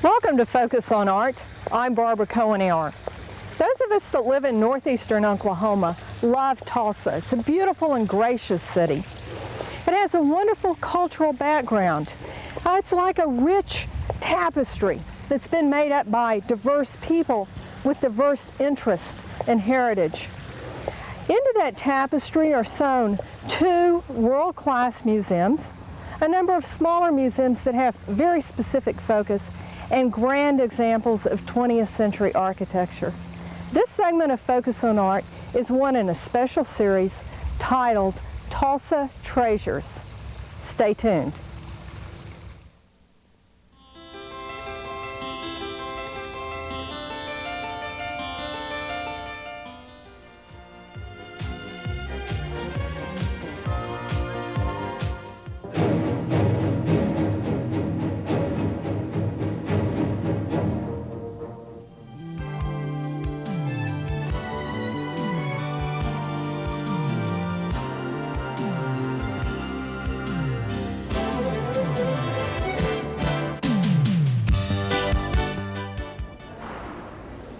Welcome to Focus on Art. I'm Barbara Cohen-Air. Those of us that live in northeastern Oklahoma love Tulsa. It's a beautiful and gracious city. It has a wonderful cultural background. It's like a rich tapestry that's been made up by diverse people with diverse interests and heritage. Into that tapestry are sewn two world-class museums, a number of smaller museums that have very specific focus, and grand examples of 20th century architecture. This segment of Focus on Art is one in a special series titled Tulsa Treasures. Stay tuned.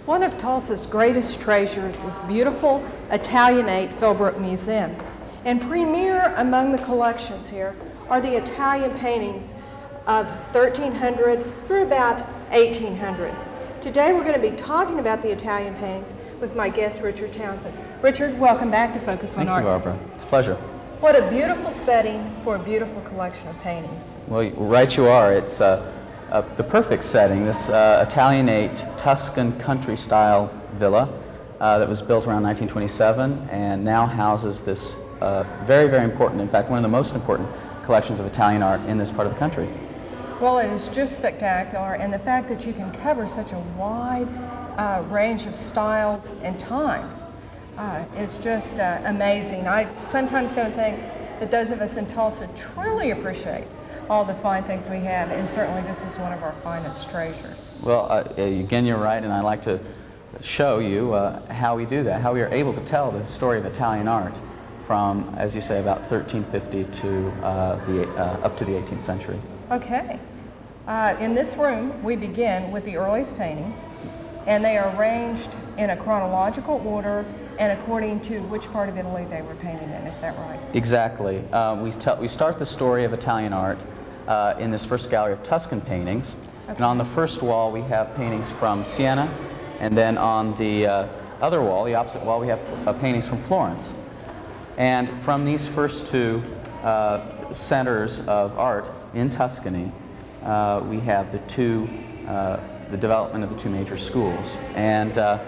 One of Tulsa's greatest treasures is beautiful Italianate Philbrook Museum. And premier among the collections here are the Italian paintings of 1300 through about 1800. Today we're going to be talking about the Italian paintings with my guest, Richard Townsend. Richard, welcome back to Focus on Art. Thank you, Barbara. It's a pleasure. What a beautiful setting for a beautiful collection of paintings. Well, right you are. It's the perfect setting, this Italianate Tuscan country-style villa that was built around 1927 and now houses this very, very important, in fact, one of the most important collections of Italian art in this part of the country. Well, it is just spectacular, and the fact that you can cover such a wide range of styles and times is just amazing. I sometimes don't think that those of us in Tulsa truly appreciate all the fine things we have, and certainly this is one of our finest treasures. Well, again, you're right, and I'd like to show you how we do that, how we are able to tell the story of Italian art from, as you say, about 1350 to up to the 18th century. Okay. In this room, we begin with the earliest paintings, and they are arranged in a chronological order and according to which part of Italy they were painted in. Is that right? Exactly. We start the story of Italian art in this first gallery of Tuscan paintings. Okay. And on the first wall we have paintings from Siena, and then on the other wall, the opposite wall, we have paintings from Florence. And from these first two centers of art in Tuscany, we have the development of the two major schools. And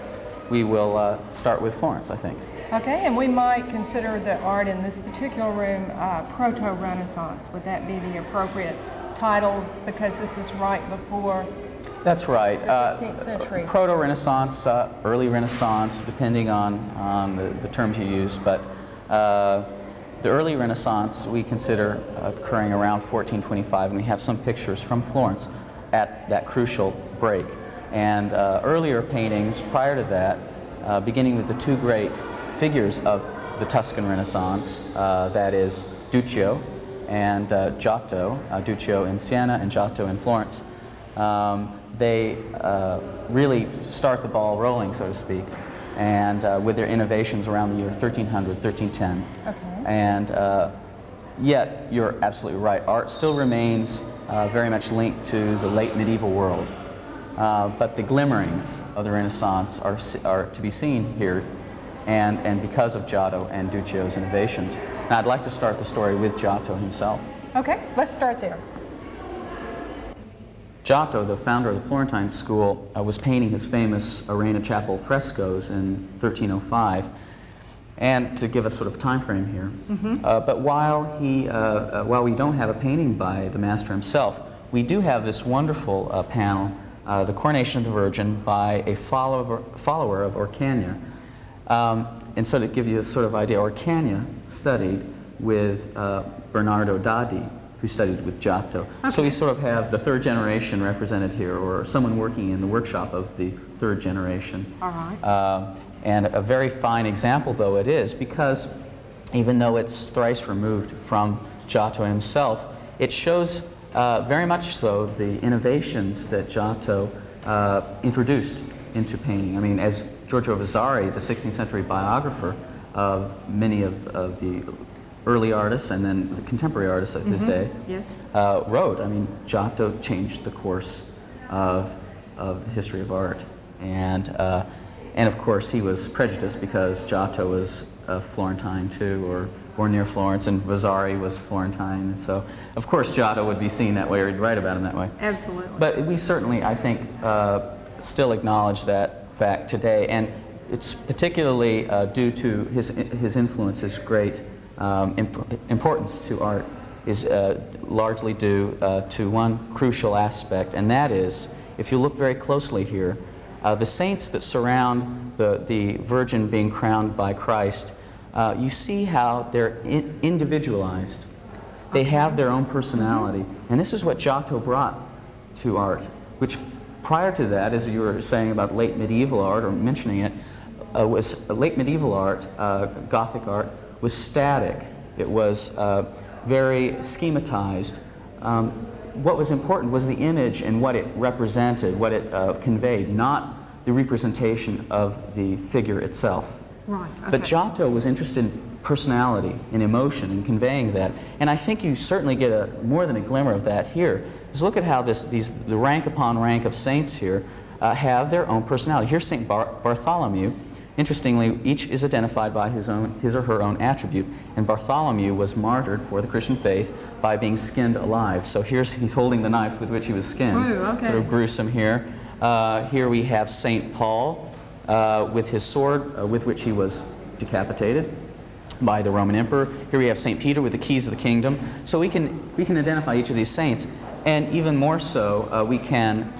we will start with Florence, I think. Okay, and we might consider the art in this particular room Proto-Renaissance. Would that be the appropriate title, because this is right before? That's right. The 15th century. Proto-Renaissance, early Renaissance, depending on the terms you use, but the early Renaissance we consider occurring around 1425, and we have some pictures from Florence at that crucial break. And earlier paintings prior to that, beginning with the two great figures of the Tuscan Renaissance, that is Duccio and Giotto, Duccio in Siena and Giotto in Florence. They really start the ball rolling, so to speak, and with their innovations around the year 1300, 1310. Okay. And yet, you're absolutely right, art still remains very much linked to the late medieval world. But the glimmerings of the Renaissance are to be seen here, and because of Giotto and Duccio's innovations. Now I'd like to start the story with Giotto himself. Okay, let's start there. Giotto, the founder of the Florentine school, was painting his famous Arena Chapel frescoes in 1305. And to give us sort of time frame here, but while we don't have a painting by the master himself, we do have this wonderful panel, the Coronation of the Virgin, by a follower of Orcagna. And so to give you a sort of idea, Orcagna studied with Bernardo Daddi, who studied with Giotto. Okay. So we sort of have the third generation represented here, or someone working in the workshop of the third generation. All right. And a very fine example, though it is, because even though it's thrice removed from Giotto himself, it shows very much so the innovations that Giotto introduced into painting. I mean, as Giorgio Vasari, the 16th century biographer of many of the early artists and then the contemporary artists of his day, Yes. wrote, I mean, Giotto changed the course of the history of art. And of course, he was prejudiced because Giotto was Florentine too, or near Florence, and Vasari was Florentine. And so, of course, Giotto would be seen that way, or he'd write about him that way. Absolutely. But we certainly, I think, still acknowledge that fact today, and it's particularly due to his influence, his great importance to art is largely due to one crucial aspect, and that is, if you look very closely here, the saints that surround the Virgin being crowned by Christ, you see how they're individualized. They have their own personality, and this is what Giotto brought to art, which prior to that, as you were saying about late medieval art, or mentioning it, was late medieval art, Gothic art, was static. It was very schematized. What was important was the image and what it represented, what it conveyed, not the representation of the figure itself. Right. Okay. But Giotto was interested in personality and emotion and conveying that. And I think you certainly get more than a glimmer of that here. Just look at how the rank upon rank of saints here have their own personality. Here's St. Bartholomew. Interestingly, each is identified by his or her own attribute. And Bartholomew was martyred for the Christian faith by being skinned alive. So he's holding the knife with which he was skinned. Ooh, okay. Sort of gruesome here. Here we have St. Paul with his sword with which he was decapitated by the Roman emperor. Here we have St. Peter with the keys of the kingdom. So we can identify each of these saints. And even more so, we can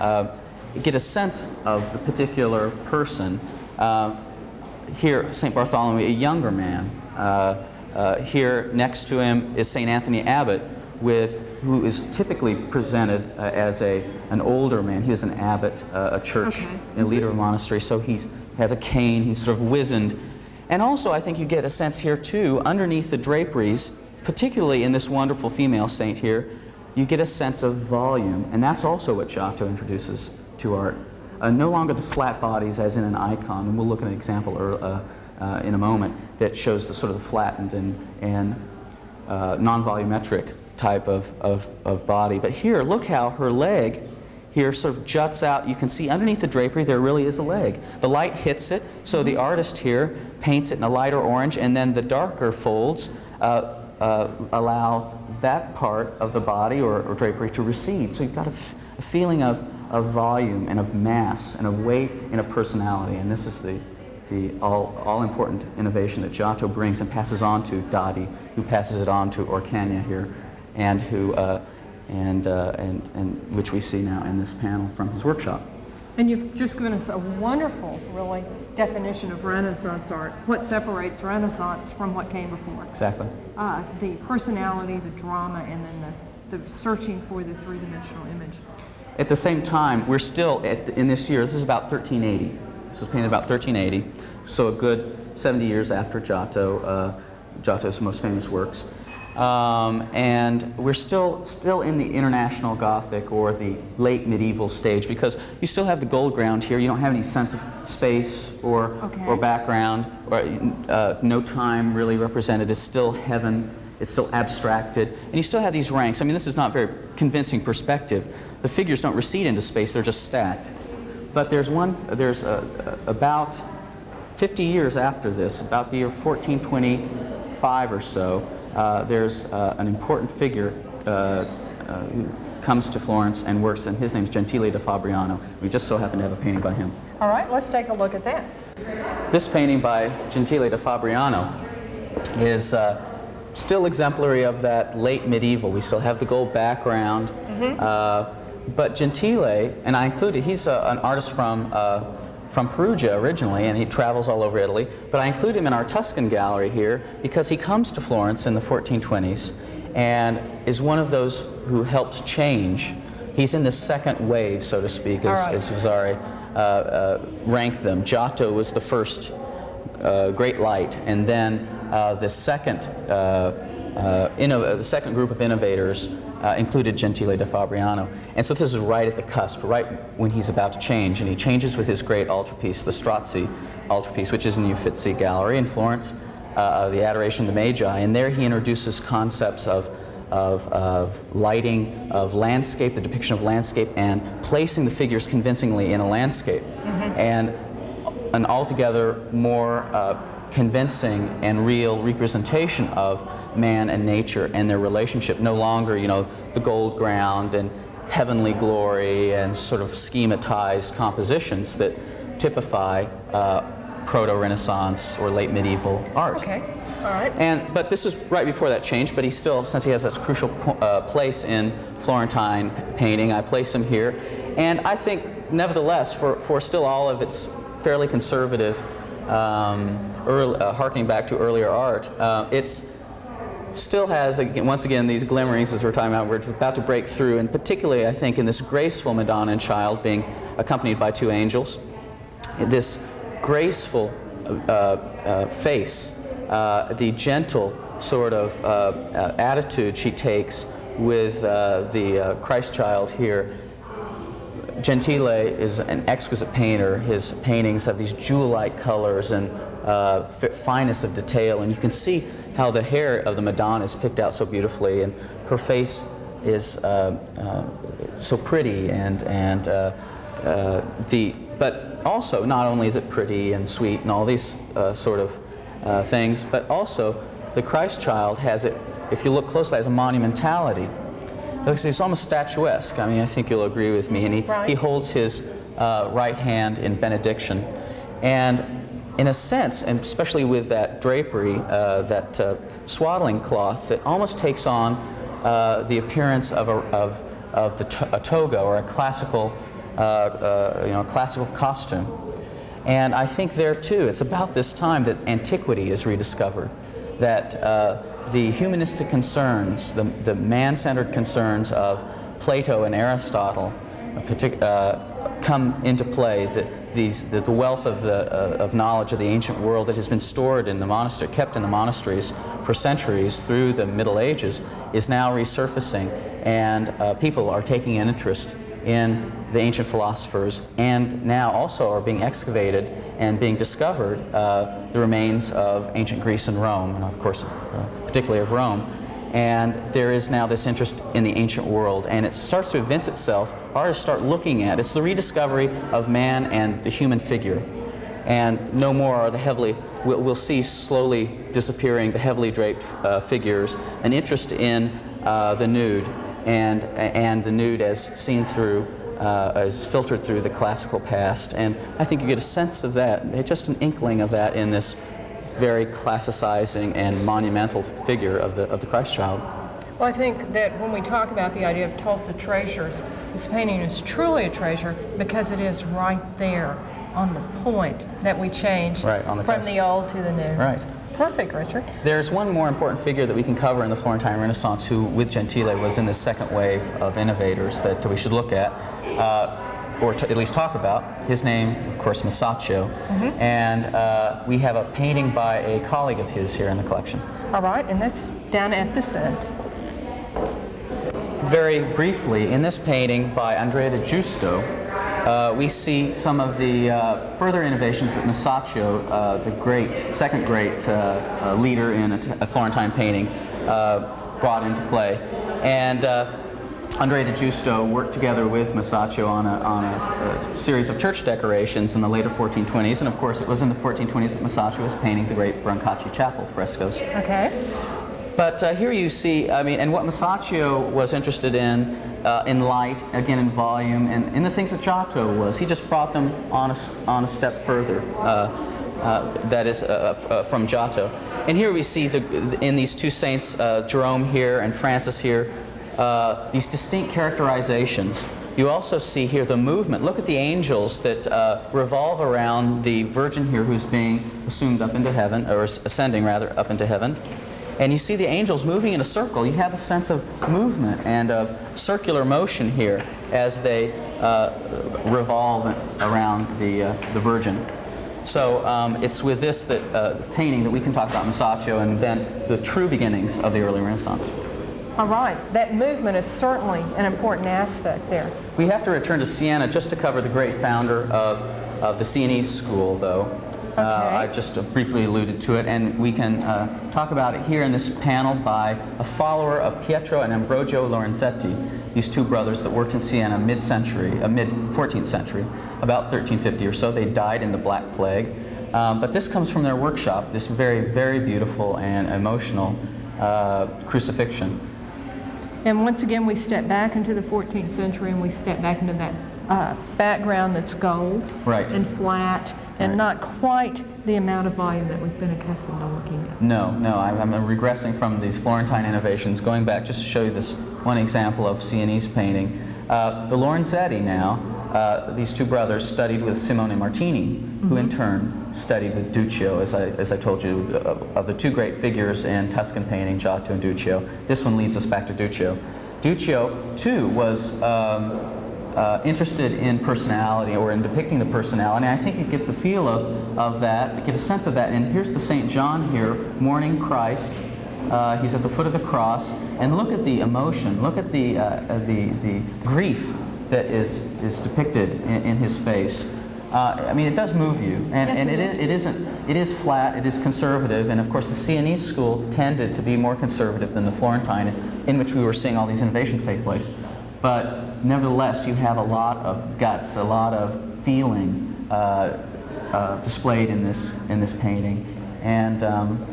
get a sense of the particular person. Here, St. Bartholomew, a younger man. Here next to him is St. Anthony Abbot, who is typically presented as an older man. He is an abbot, a church, a leader of a monastery, so he has a cane, he's sort of wizened. And also, I think you get a sense here too, underneath the draperies, particularly in this wonderful female saint here, you get a sense of volume, and that's also what Giotto introduces to art. No longer the flat bodies as in an icon, and we'll look at an example in a moment that shows the sort of the flattened and non-volumetric type of body. But here, look how her leg here sort of juts out. You can see underneath the drapery there really is a leg. The light hits it, so the artist here paints it in a lighter orange, and then the darker folds allow that part of the body or drapery to recede. So you've got a feeling of volume and of mass and of weight and of personality, and this is the all-important innovation that Giotto brings and passes on to Dadi, who passes it on to Orcagna here, and which we see now in this panel from his workshop. And you've just given us a wonderful, really, definition of Renaissance art. What separates Renaissance from what came before? Exactly. The personality, the drama, and then the searching for the three-dimensional image. At the same time, we're still, in this year, this is about 1380. This was painted about 1380, so a good 70 years after Giotto's most famous works. And we're still in the International Gothic or the late medieval stage, because you still have the gold ground here. You don't have any sense of space or background, or no time really represented. It's still heaven. It's still abstracted. And you still have these ranks. I mean, this is not very convincing perspective. The figures don't recede into space. They're just stacked. But there's about 50 years after this, about the year 1425 or so, there's an important figure who comes to Florence and works, and his name's Gentile da Fabriano. We just so happen to have a painting by him. All right, let's take a look at that. This painting by Gentile da Fabriano is still exemplary of that late medieval. We still have the gold background, but Gentile, and I included, he's an artist from Perugia originally, and he travels all over Italy, but I include him in our Tuscan gallery here because he comes to Florence in the 1420s and is one of those who helps change. He's in the second wave, so to speak, as Vasari ranked them. Giotto was the first great light, and then the second group of innovators included Gentile da Fabriano. And so this is right at the cusp, right when he's about to change, and he changes with his great altarpiece, the Strozzi altarpiece, which is in the Uffizi Gallery in Florence, the Adoration of the Magi, and there he introduces concepts of lighting, of landscape, the depiction of landscape, and placing the figures convincingly in a landscape, and an altogether more convincing and real representation of man and nature and their relationship. No longer, you know, the gold ground and heavenly glory and sort of schematized compositions that typify proto-Renaissance or late medieval art. Okay, all right. But this is right before that change, but he still, since he has this crucial place in Florentine painting, I place him here. And I think, nevertheless, for still all of its fairly conservative, harkening back to earlier art, it's still has, once again, these glimmerings, as we're talking about, we're about to break through, and particularly, I think, in this graceful Madonna and Child being accompanied by two angels. This graceful face, the gentle sort of attitude she takes with the Christ child here. Gentile is an exquisite painter. His paintings have these jewel-like colors and fineness of detail, and you can see how the hair of the Madonna is picked out so beautifully, and her face is so pretty, but also, not only is it pretty and sweet and all these sort of things, but also the Christ child has it, if you look closely, has a monumentality. It's almost statuesque. I mean, I think you'll agree with me. And he holds his right hand in benediction. And in a sense, and especially with that drapery, that swaddling cloth, that almost takes on the appearance of a toga or a classical classical costume. And I think there too, it's about this time that antiquity is rediscovered, that the humanistic concerns, the man-centered concerns of Plato and Aristotle come into play, the wealth of knowledge of the ancient world that has been stored in the monastery, kept in the monasteries for centuries through the Middle Ages, is now resurfacing, and people are taking an interest in the ancient philosophers, and now also are being excavated and being discovered the remains of ancient Greece and Rome, and of course particularly of Rome. And there is now this interest in the ancient world, and it starts to evince itself. Artists start looking at it's the rediscovery of man and the human figure, and no more are the heavily, we'll see slowly disappearing the heavily draped figures, an interest in the nude, and the nude as seen through, as filtered through the classical past. And I think you get a sense of that, just an inkling of that in this very classicizing and monumental figure of the Christ child. Well, I think that when we talk about the idea of Tulsa treasures, this painting is truly a treasure because it is right there on the point that we change from the old to the new. Right. Perfect, Richard. There's one more important figure that we can cover in the Florentine Renaissance who, with Gentile, was in this second wave of innovators that we should look at, or at least talk about. His name, of course, Masaccio. And we have a painting by a colleague of his here in the collection. All right, and that's down at this end. Very briefly, in this painting by Andrea de Giusto, we see some of the further innovations that Masaccio, the second great leader in a Florentine painting, brought into play. And Andrea de Giusto worked together with Masaccio on a series of church decorations in the later 1420s, and of course it was in the 1420s that Masaccio was painting the great Brancacci Chapel frescoes. Okay. But here you see, I mean, and what Masaccio was interested in light, again in volume, and in the things that Jotto was. He just brought them on a step further, that is from Jotto. And here we see, in these two saints, Jerome here and Francis here, these distinct characterizations. You also see here the movement. Look at the angels that revolve around the Virgin here who's being assumed up into heaven, or ascending rather, up into heaven. And you see the angels moving in a circle. You have a sense of movement and of circular motion here as they revolve around the Virgin. So it's with this painting that we can talk about Masaccio and then the true beginnings of the early Renaissance. All right, that movement is certainly an important aspect there. We have to return to Siena just to cover the great founder of the Sienese school, though. Okay. I just briefly alluded to it, and we can talk about it here in this panel by a follower of Pietro and Ambrogio Lorenzetti, these two brothers that worked in Siena mid-century, mid-14th century, about 1350 or so. They died in the Black Plague. But this comes from their workshop, this very, very beautiful and emotional crucifixion. And once again, we step back into the 14th century and we step back into that background that's gold Right. and flat and Right. not quite the amount of volume that we've been accustomed to looking at. No, I'm regressing from these Florentine innovations, going back just to show you this one example of Sienese painting. The Lorenzetti now, these two brothers studied with Simone Martini, who in turn studied with Duccio, as I told you, of the two great figures in Tuscan painting, Giotto and Duccio. This one leads us back to Duccio. Duccio, too, was interested in personality, or in depicting the personality. And I think you get the feel of that, get a sense of that. And here's the St. John here, mourning Christ. He's at the foot of the cross, and look at the emotion, look at the grief that is depicted in his face. I mean, it does move you, and Yes, it is flat, it is conservative, and of course the Sienese school tended to be more conservative than the Florentine, in which we were seeing all these innovations take place. But nevertheless, you have a lot of guts, a lot of feeling displayed in this painting. And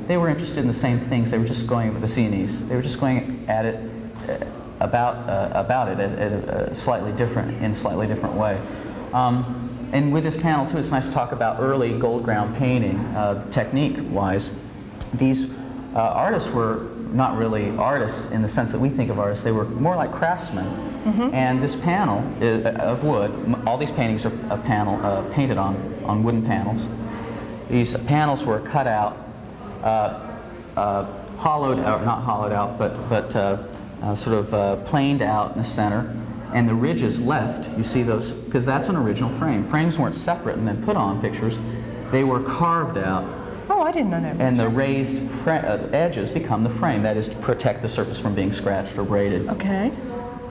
they were interested in the same things. They were just going with the Sienese. They were just going at it about it at a slightly different way. And with this panel too, it's nice to talk about early gold ground painting, technique-wise. These artists were not really artists in the sense that we think of artists. They were more like craftsmen. And this panel of wood, all these paintings are painted on wooden panels. These panels were cut out, hollowed out, not hollowed out, but sort of planed out in the center. And the ridges left, you see those, because that's an original frame. Frames weren't separate and then put on pictures. They were carved out. Oh, I didn't know that. And the raised edges become the frame. That is to protect the surface from being scratched or braided. Okay.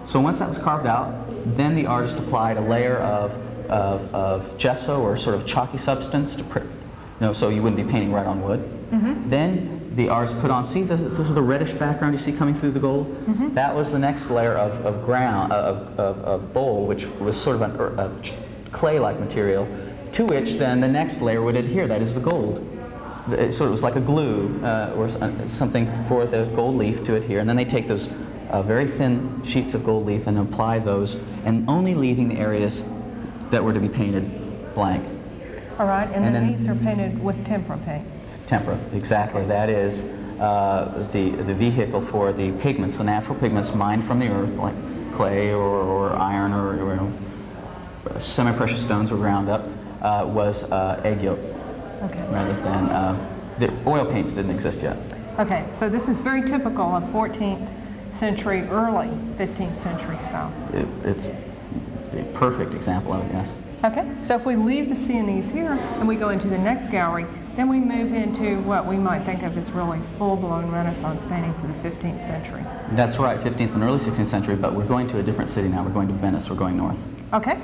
So once that was carved out, then the artist applied a layer of gesso, or sort of chalky substance, to so you wouldn't be painting right on wood. Then the artist put on, see this is the reddish background you see coming through the gold? That was the next layer of ground, of bowl, which was sort of a clay-like material, to which then the next layer would adhere, that is the gold. So it was like a glue or something for the gold leaf to adhere. And then they take those very thin sheets of gold leaf and apply those, and only leaving the areas that were to be painted blank. All right, and then these are painted with tempera paint. Tempera, exactly. That is the vehicle for the pigments, the natural pigments mined from the earth, like clay or iron or semi-precious stones were ground up, was egg yolk. Okay. Rather than the oil paints didn't exist yet. Okay, so this is very typical of 14th century, early 15th century style. It's a perfect example of it, yes. Okay, so if we leave the Sienese here and we go into the next gallery, then we move into what we might think of as really full-blown Renaissance paintings of the 15th century. That's right, 15th and early 16th century, but we're going to a different city now. We're going to Venice. We're going north. Okay.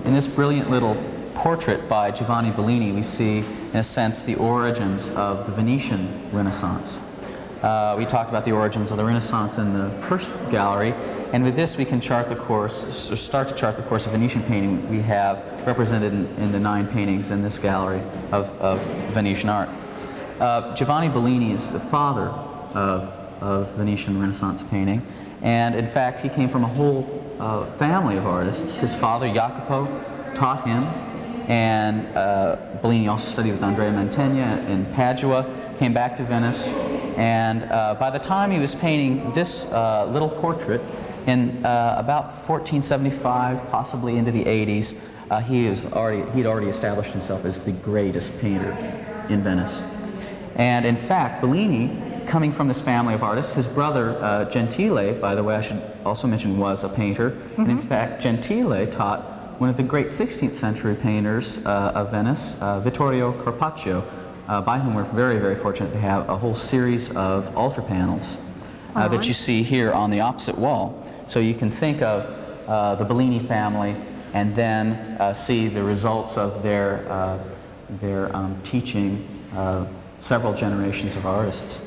In this brilliant little portrait by Giovanni Bellini, we see, in a sense, the origins of the Venetian Renaissance. We talked about the origins of the Renaissance in the first gallery, and with this we can start to chart the course of Venetian painting we have represented in the 9 paintings in this gallery of Venetian art. Giovanni Bellini is the father of Venetian Renaissance painting, and in fact he came from a whole family of artists. His father, Jacopo, taught him, and Bellini also studied with Andrea Mantegna in Padua, came back to Venice, and by the time he was painting this little portrait in about 1475, possibly into the 80s, he had already established himself as the greatest painter in Venice. And in fact, Bellini, coming from this family of artists, his brother Gentile, by the way, I should also mention, was a painter. And in fact, Gentile taught one of the great 16th century painters of Venice, Vittorio Carpaccio, by whom we're very, very fortunate to have a whole series of altar panels that you see here on the opposite wall. So you can think of the Bellini family and then see the results of their teaching several generations of artists.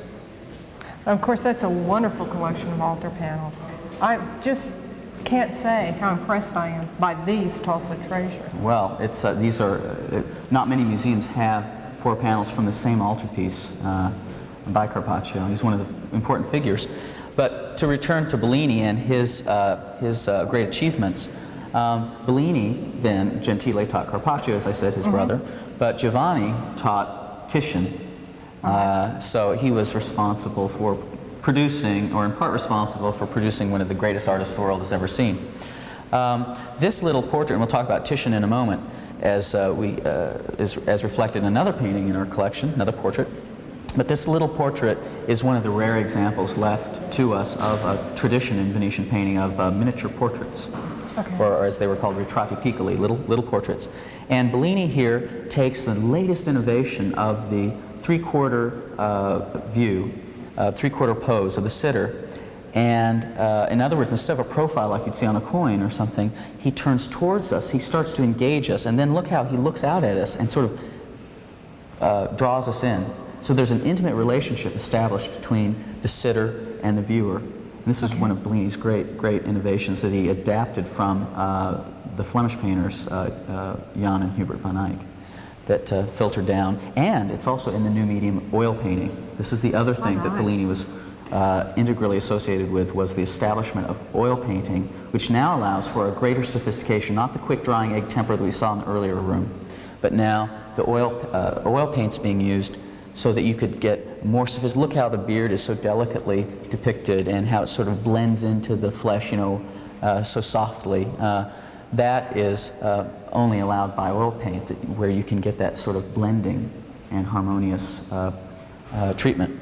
Of course, that's a wonderful collection of altar panels. I just can't say how impressed I am by these Tulsa treasures. Well, these are, not many museums have 4 panels from the same altarpiece by Carpaccio. He's one of the important figures. But to return to Bellini and his great achievements, Bellini then, Gentile, taught Carpaccio, as I said, his brother, but Giovanni taught Titian. So he was responsible for producing, or in part responsible for producing, one of the greatest artists the world has ever seen. This little portrait, and we'll talk about Titian in a moment, as reflected in another painting in our collection, another portrait. But this little portrait is one of the rare examples left to us of a tradition in Venetian painting of miniature portraits, or as they were called, ritratti piccoli, little portraits. And Bellini here takes the latest innovation of the three-quarter view, three-quarter pose of the sitter, and in other words, instead of a profile like you'd see on a coin or something, he turns towards us, he starts to engage us, and then look how he looks out at us and sort of draws us in. So there's an intimate relationship established between the sitter and the viewer. And this is one of Bellini's great innovations that he adapted from the Flemish painters, Jan and Hubert van Eyck, that filtered down. And it's also in the new medium, oil painting. This is the other thing that Bellini was integrally associated with, was the establishment of oil painting, which now allows for a greater sophistication, not the quick drying egg temper that we saw in the earlier room, but now the oil paints being used so that you could get more sophisticated. Look how the beard is so delicately depicted and how it sort of blends into the flesh, you know, so softly. That is only allowed by oil paint, where you can get that sort of blending and harmonious treatment.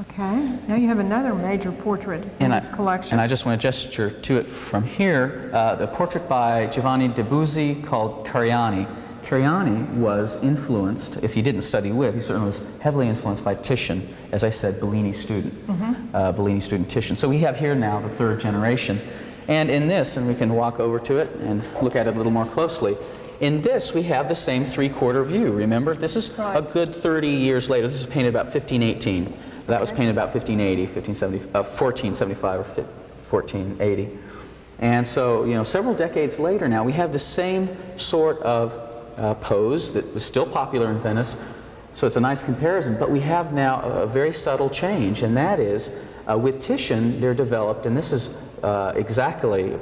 Okay, now you have another major portrait in this collection. And I just want to gesture to it from here, the portrait by Giovanni de Buzzi called Cariani. Cariani was influenced, if he didn't study with, he certainly was heavily influenced by Titian, as I said, Bellini's student, Bellini student Titian. So we have here now the third generation. And in this, and we can walk over to it and look at it a little more closely, in this we have the same three-quarter view, remember? This is a good 30 years later. This is painted about 1518. That was painted about 1580, 1475 or 1480. And so, you know, several decades later now, we have the same sort of pose that was still popular in Venice, so it's a nice comparison, but we have now a very subtle change, and that is with Titian they're developed, and this is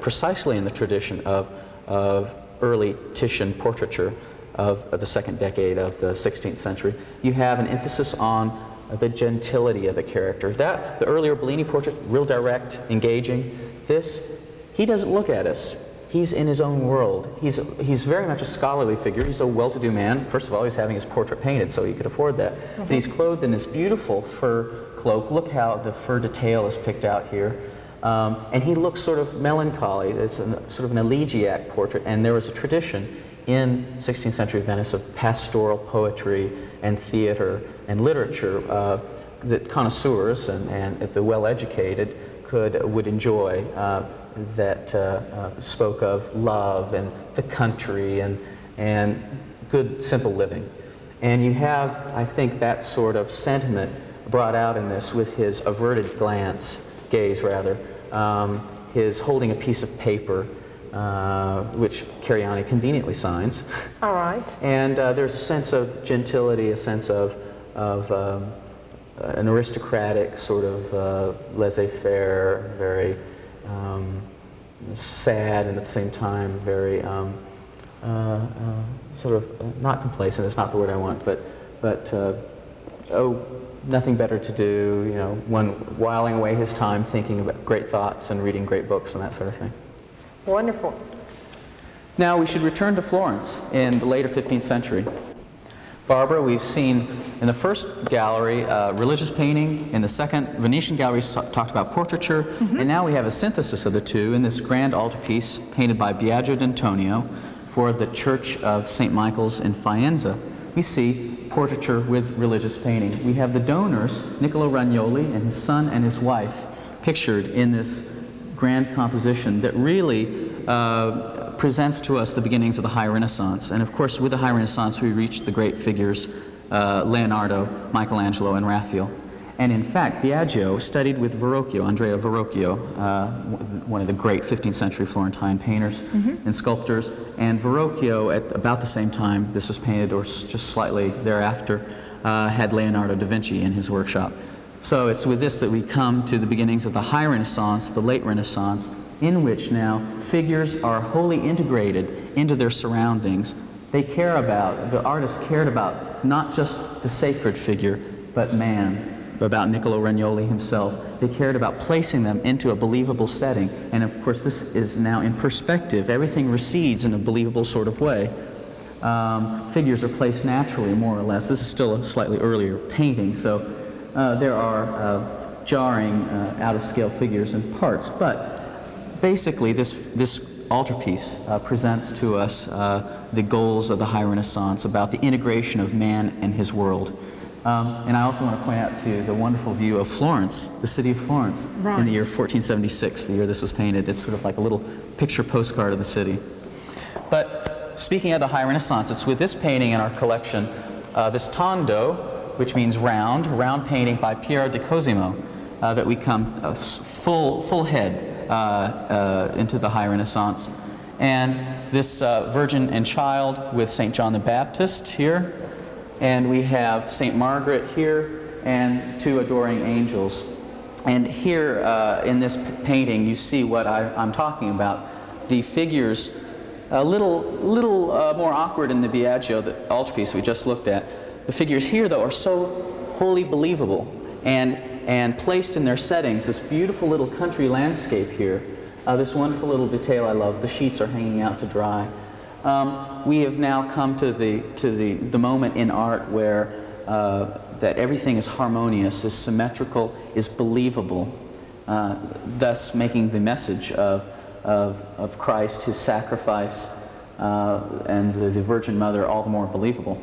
precisely in the tradition of early Titian portraiture of the second decade of the 16th century. You have an emphasis on the gentility of the character. The earlier Bellini portrait, real direct, engaging. This, he doesn't look at us. He's in his own world. He's very much a scholarly figure. He's a well-to-do man. First of all, he's having his portrait painted, so he could afford that. But he's clothed in this beautiful fur cloak. Look how the fur detail is picked out here. And he looks sort of melancholy. It's sort of an elegiac portrait, and there was a tradition in 16th century Venice of pastoral poetry and theater and literature that connoisseurs and the well-educated would enjoy, that spoke of love and the country and good, simple living. And you have, I think, that sort of sentiment brought out in this with his averted gaze, his holding a piece of paper, which Cariani conveniently signs. All right. And there's a sense of gentility, a sense of an aristocratic sort of laissez-faire, very sad, and at the same time very sort of not complacent. It's not the word I want, but nothing better to do. You know, one whiling away his time thinking about great thoughts and reading great books and that sort of thing. Wonderful. Now we should return to Florence in the later 15th century. Barbara, we've seen in the first gallery religious painting, in the second Venetian gallery talked about portraiture, and now we have a synthesis of the two in this grand altarpiece painted by Biagio d'Antonio for the Church of St. Michael's in Faenza. we see portraiture with religious painting. We have the donors, Niccolo Ragnoli and his son and his wife, pictured in this grand composition that really presents to us the beginnings of the High Renaissance. And of course, with the High Renaissance, we reach the great figures, Leonardo, Michelangelo, and Raphael. And in fact, Biagio studied with Verrocchio, Andrea Verrocchio, one of the great 15th century Florentine painters and sculptors. And Verrocchio, at about the same time this was painted, or just slightly thereafter, had Leonardo da Vinci in his workshop. So it's with this that we come to the beginnings of the High Renaissance, the Late Renaissance, in which now figures are wholly integrated into their surroundings. They care about, the artists cared about not just the sacred figure, but man, about Niccolo Ragnoli himself. They cared about placing them into a believable setting. And of course, this is now in perspective. Everything recedes in a believable sort of way. Figures are placed naturally, more or less. This is still a slightly earlier painting, so there are jarring, out-of-scale figures and parts. But basically, this altarpiece presents to us the goals of the High Renaissance about the integration of man and his world. And I also want to point out to the wonderful view of Florence, the city of Florence, in the year 1476, the year this was painted. It's sort of like a little picture postcard of the city. But speaking of the High Renaissance, it's with this painting in our collection, this Tondo, which means round painting by Piero di Cosimo, that we come full head into the High Renaissance. And this Virgin and Child with St. John the Baptist here. And we have St. Margaret here and two adoring angels. And here in this painting, you see what I'm talking about. The figures, a little more awkward in the Biagio, the altarpiece we just looked at. The figures here, though, are so wholly believable and placed in their settings. This beautiful little country landscape here, this wonderful little detail I love. The sheets are hanging out to dry. We have now come to the moment in art where that everything is harmonious, is symmetrical, is believable, thus making the message of Christ, his sacrifice, and the Virgin Mother all the more believable.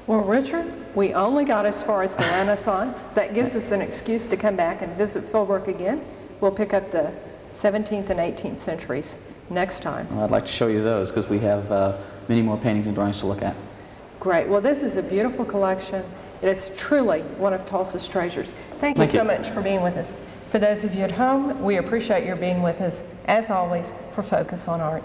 Well, Richard, we only got as far as the Renaissance. That gives us an excuse to come back and visit Philbrook again. We'll pick up the 17th and 18th centuries next time. Well, I'd like to show you those because we have many more paintings and drawings to look at. Great. Well, this is a beautiful collection. It is truly one of Tulsa's treasures. Thank you so much for being with us. For those of you at home, we appreciate your being with us, as always, for Focus on Art.